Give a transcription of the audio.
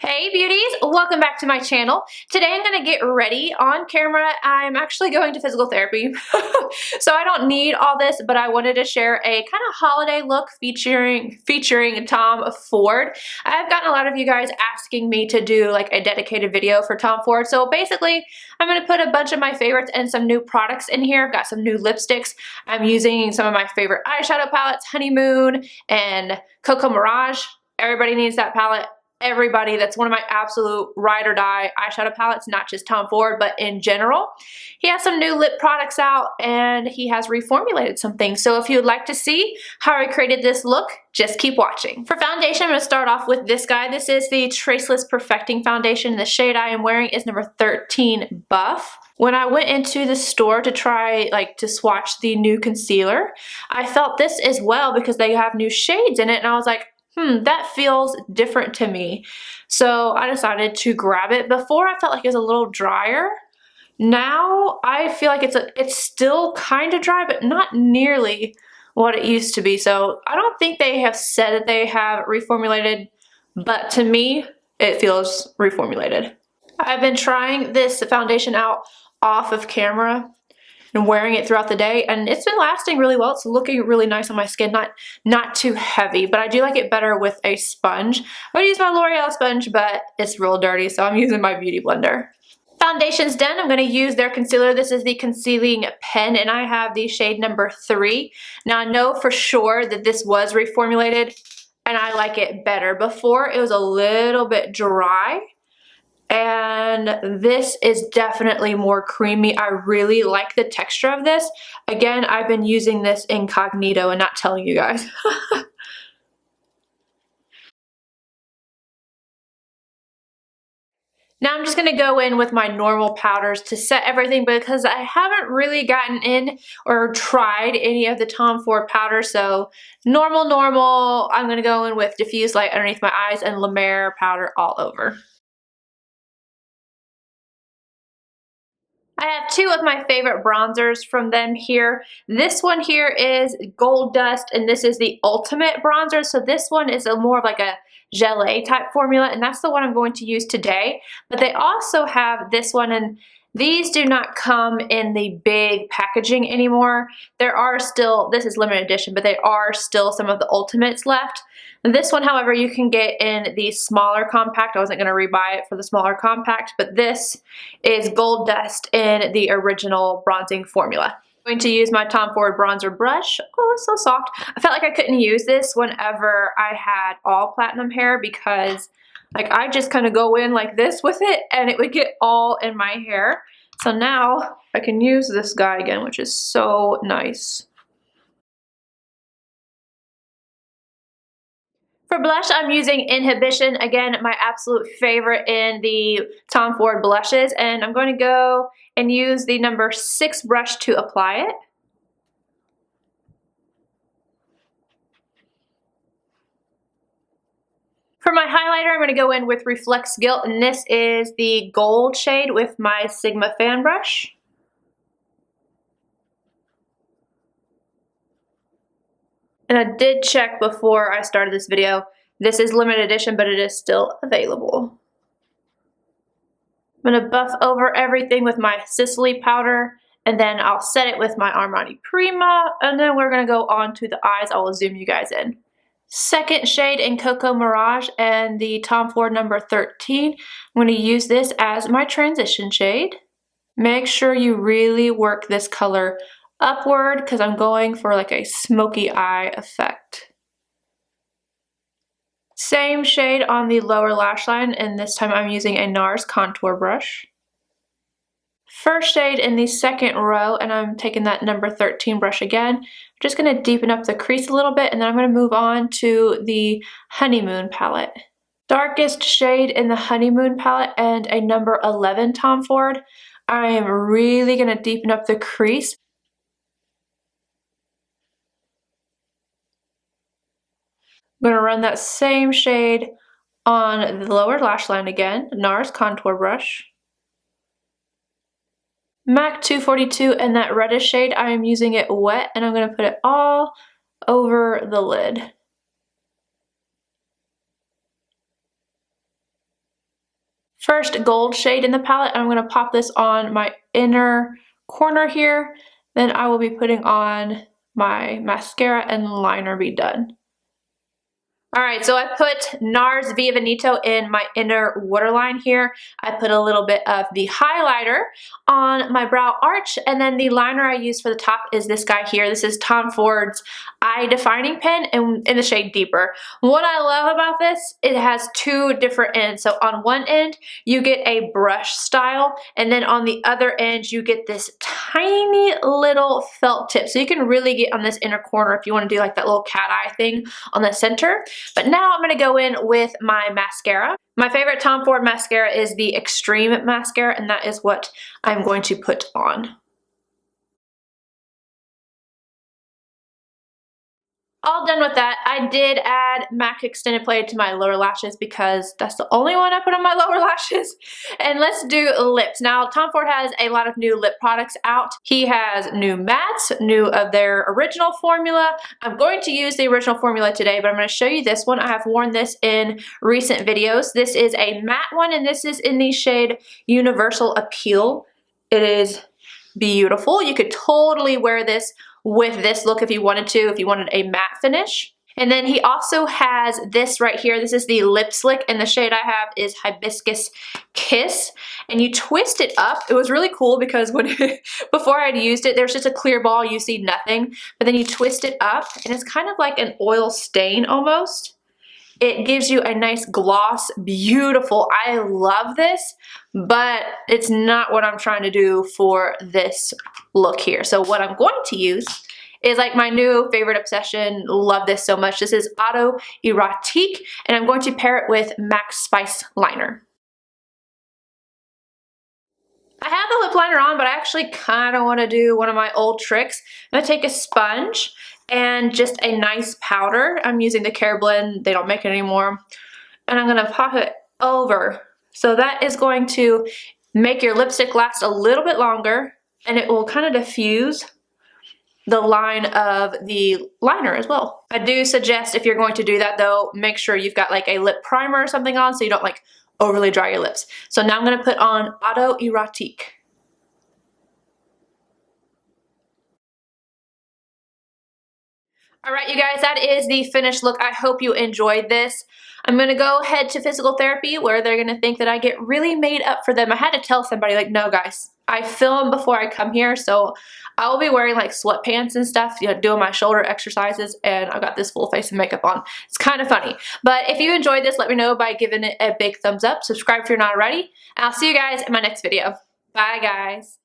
Hey beauties, welcome back to my channel. Today I'm going to get ready on camera. I'm actually going to physical therapy, so I don't need all this, but I wanted to share a kind of holiday look featuring Tom Ford. I've gotten a lot of you guys asking me to do like a dedicated video for Tom Ford, so basically I'm going to put a bunch of my favorites and some new products in here. I've got some new lipsticks. I'm using some of my favorite eyeshadow palettes, Honeymoon and Cocoa Mirage. Everybody needs that palette. Everybody, that's one of my absolute ride or die eyeshadow palettes, not just Tom Ford, but in general. He has some new lip products out and he has reformulated some things. So if you would like to see how I created this look, just keep watching. For foundation, I'm going to start off with this guy. This is the Traceless Perfecting Foundation. The shade I am wearing is number 13 Buff. When I went into the store to try, to swatch the new concealer, I felt this as well because they have new shades in it, and I was like, that feels different to me. So I decided to grab it. Before I felt like it was a little drier. Now I feel like it's still kind of dry, but not nearly what it used to be. So I don't think they have said that they have reformulated, but to me, it feels reformulated. I've been trying this foundation out off of camera and wearing it throughout the day, and it's been lasting really well. It's looking really nice on my skin, not too heavy, but I do like it better with a sponge. I would use my L'Oreal sponge, but it's real dirty, so I'm using my beauty blender. Foundation's done. I'm going to use their concealer. This is the Concealing Pen, and I have the shade number 3. Now I know for sure that this was reformulated, and I like it better. Before, it was a little bit dry, and this is definitely more creamy. I really like the texture of this. Again, I've been using this incognito and not telling you guys. Now I'm just going to go in with my normal powders to set everything because I haven't really gotten in or tried any of the Tom Ford powders. So normal. I'm going to go in with Diffused light underneath my eyes and La Mer powder all over. I have two of my favorite bronzers from them here. This one here is Gold Dust, and this is the Ultimate Bronzer. So this one is more of like a gelée type formula, and that's the one I'm going to use today. But they also have this one, and these do not come in the big packaging anymore. There are still, this is limited edition, but there are still some of the Ultimates left. And this one, however, you can get in the smaller compact. I wasn't going to rebuy it for the smaller compact, but this is Gold Dust in the original bronzing formula. I'm going to use my Tom Ford bronzer brush. Oh, it's so soft. I felt like I couldn't use this whenever I had all platinum hair because I just kind of go in like this with it and it would get all in my hair. So now I can use this guy again, which is so nice. For blush, I'm using Inhibition, again, my absolute favorite in the Tom Ford blushes, and I'm going to go and use the number 6 brush to apply it. For my highlighter, I'm going to go in with Reflects Gilt, and this is the gold shade with my Sigma fan brush. And I did check before I started this video. This is limited edition, but it is still available. I'm going to buff over everything with my Sisley powder, and then I'll set it with my Armani Prima, and then we're going to go on to the eyes. I will zoom you guys in. Second shade in Cocoa Mirage and the Tom Ford number 13. I'm going to use this as my transition shade. Make sure you really work this color upward because I'm going for like a smoky eye effect. Same shade on the lower lash line, and this time I'm using a Nars contour brush. First shade in the second row, and I'm taking that number 13 brush again. I'm just going to deepen up the crease a little bit, and then I'm going to move on to the Honeymoon palette. Darkest shade in the Honeymoon palette and a number 11 Tom Ford. I am really going to deepen up the crease. I'm going to run that same shade on the lower lash line again, Nars contour brush. MAC 242 and that reddish shade, I am using it wet, and I'm going to put it all over the lid. first gold shade in the palette. I'm going to pop this on my inner corner here. Then I will be putting on my mascara and liner be done. Alright, so I put Nars via Veneto in my inner waterline here. I put a little bit of the highlighter on my brow arch, and then the liner I used for the top is this guy here. This is Tom Ford's Eye Defining Pen in the shade Deeper. What I love about this, it has two different ends. So on one end, you get a brush style, and then on the other end, you get this tiny little felt tip. So you can really get on this inner corner if you want to do like that little cat eye thing on the center. But now I'm going to go in with my mascara. My favorite Tom Ford mascara is the Extreme Mascara, and that is what I'm going to put on. All done with that. I did add MAC Extended Play to my lower lashes because that's the only one I put on my lower lashes. And let's do lips. Now, Tom Ford has a lot of new lip products out. He has new mattes, new of their original formula. I'm going to use the original formula today, but I'm going to show you this one. I have worn this in recent videos. This is a matte one, and this is in the shade Universal Appeal. It is beautiful. You could totally wear this with this look if you wanted to, if you wanted a matte finish. And then he also has this right here. This is the Lip Slick, and the shade I have is Hibiscus Kiss. And you twist it up. It was really cool because when before I'd used it, there's just a clear ball, you see nothing. But then you twist it up, and it's kind of like an oil stain almost. It gives you a nice gloss, beautiful. I love this, but it's not what I'm trying to do for this look here. So what I'm going to use is like my new favorite obsession. Love this so much. This is Autoerotique, and I'm going to pair it with MAC Spice Liner. I have the lip liner on, but I actually kind of want to do one of my old tricks. I'm going to take a sponge and just a nice powder. I'm using the Care Blend. They don't make it anymore. And I'm going to pop it over. So that is going to make your lipstick last a little bit longer, and it will kind of diffuse the line of the liner as well. I do suggest if you're going to do that though, make sure you've got like a lip primer or something on so you don't like overly dry your lips. So now I'm going to put on Autoerotique. Alright, you guys, that is the finished look. I hope you enjoyed this. I'm going to go head to physical therapy where they're going to think that I get really made up for them. I had to tell somebody, like, no guys, I film before I come here, so I'll be wearing like sweatpants and stuff, you know, doing my shoulder exercises, and I've got this full face of makeup on. It's kind of funny. But if you enjoyed this, let me know by giving it a big thumbs up. Subscribe if you're not already. And I'll see you guys in my next video. Bye, guys.